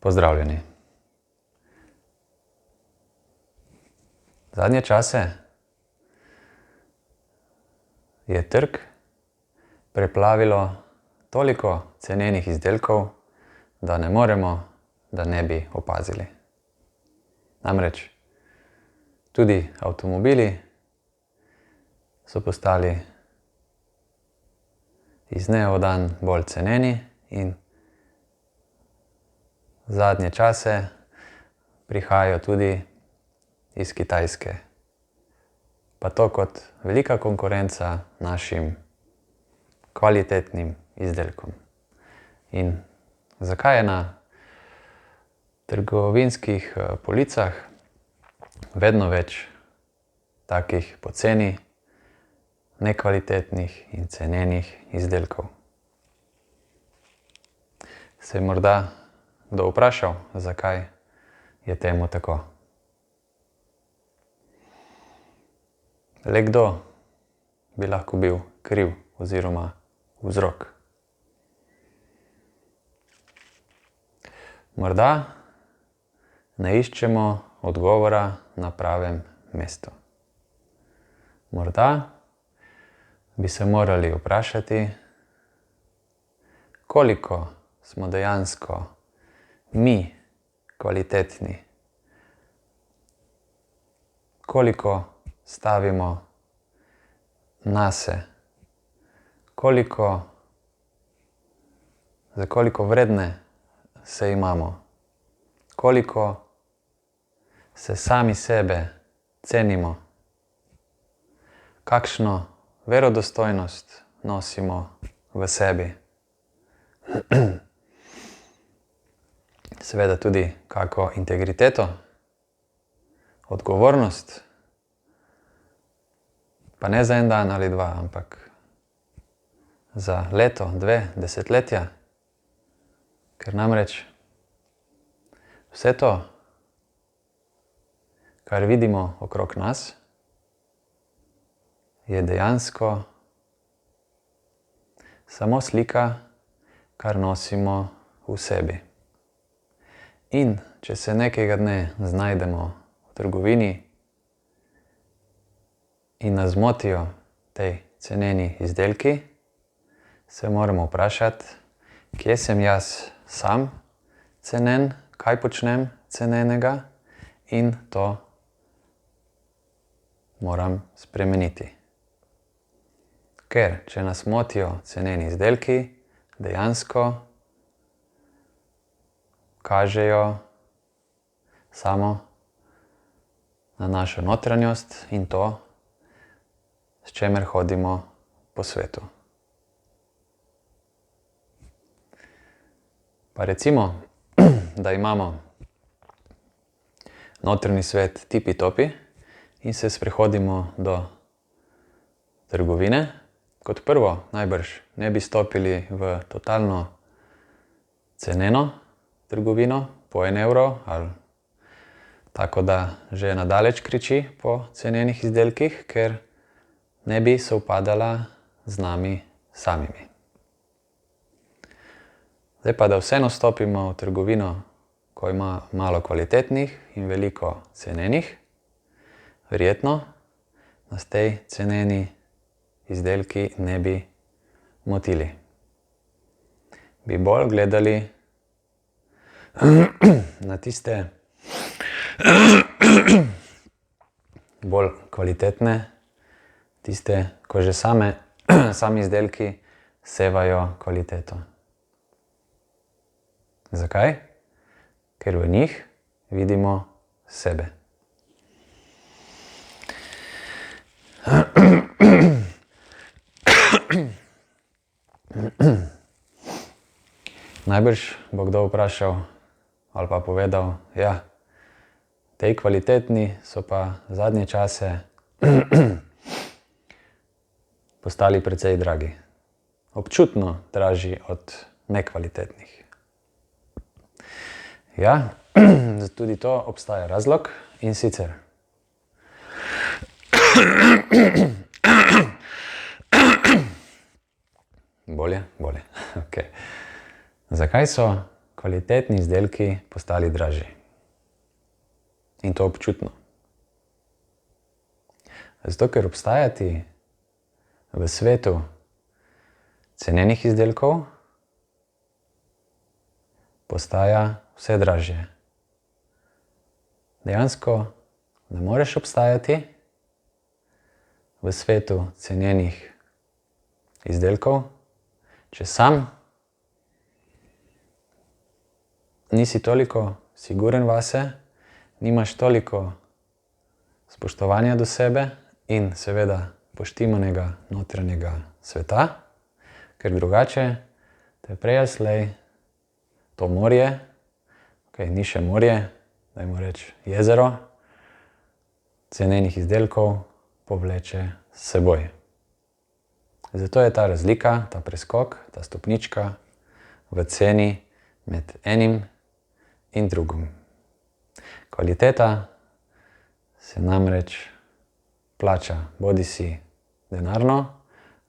Pozdravljeni. Zadnje čase je trg preplavilo toliko cenenih izdelkov, da ne moremo, da ne bi opazili. Namreč tudi avtomobili so postali iz dneva v dan bolj ceneni in zadnje čase prihajajo tudi iz Kitajske. Pa to kot velika konkurenca našim kvalitetnim izdelkom. In zakaj je na trgovinskih policah vedno več takih poceni, nekvalitetnih in cenenih izdelkov? Se je morda kdo vprašal, zakaj je temu tako? Le kdo bi lahko bil kriv oziroma vzrok? Morda ne iščemo odgovora na pravem mestu. Morda bi se morali vprašati, koliko smo dejansko mi kvalitetni, koliko stavimo nase, za koliko vredne se imamo, koliko se sami sebe cenimo, kakšno verodostojnost nosimo v sebi. Seveda tudi kako integriteto, odgovornost, pa ne za en dan ali dva, ampak za leto, dve, desetletja. Ker namreč vse to, kar vidimo okrog nas, je dejansko samo slika, kar nosimo v sebi. In če se nekega dne znajdemo v trgovini in nas zmotijo tej ceneni izdelki, se moramo vprašati, kje sem jaz sam cenen, kaj počnem cenenega, in to moram spremeniti. Ker če nas motijo ceneni izdelki, dejansko kažejo samo na našo notranjost in to, s čemer hodimo po svetu. Pa recimo, da imamo notranji svet tipi-topi in se sprehodimo do trgovine. Kot prvo, najbrž ne bi stopili v totalno ceneno trgovino po 1 evro, ali tako da že nadaleč kriči po cenenih izdelkih, ker ne bi sovpadala z nami samimi. Zdaj pa, da vseeno stopimo v trgovino, ko ima malo kvalitetnih in veliko cenenih, verjetno nas tej ceneni izdelki ne bi motili. Bi bolj gledali na tiste bolj kvalitetne, tiste, ko že sami izdelki sevajo kvaliteto. Zakaj? Ker v njih vidimo sebe. Najbrž bo kdo vprašal ali pa povedal, ja, tej kvalitetni so pa zadnje čase postali precej dragi. Občutno dražji od nekvalitetnih. Ja, tudi to obstaja razlog, in sicer bolje, okej. Zakaj so kvalitetni izdelki postali dražji. In to občutno. Zato, ker obstajati v svetu cenenih izdelkov postaja vse dražje. Dejansko ne moreš obstajati v svetu cenenih izdelkov, če sam nisi toliko siguren vase, nimaš toliko spoštovanja do sebe in seveda poštimanega notranjega sveta, ker drugače te prej ali slej to morje, ni še morje, dajmo reči jezero, cenenih izdelkov povleče s seboj. Zato je ta razlika, ta preskok, ta stopnička v ceni med enim in drugim. Kvaliteta se namreč plača bodisi denarno,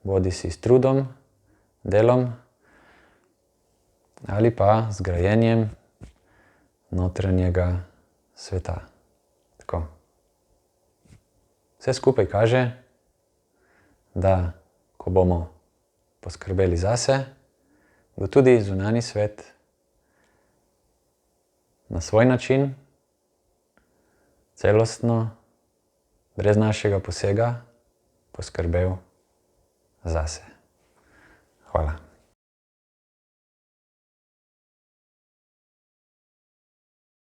bodisi s trudom, delom ali pa z grajenjem notranjega sveta. Tako. Vse skupaj kaže, da ko bomo poskrbeli zase, bo tudi zunanji svet na svoj način, celostno, brez našega posega, poskrbel zase. Hvala.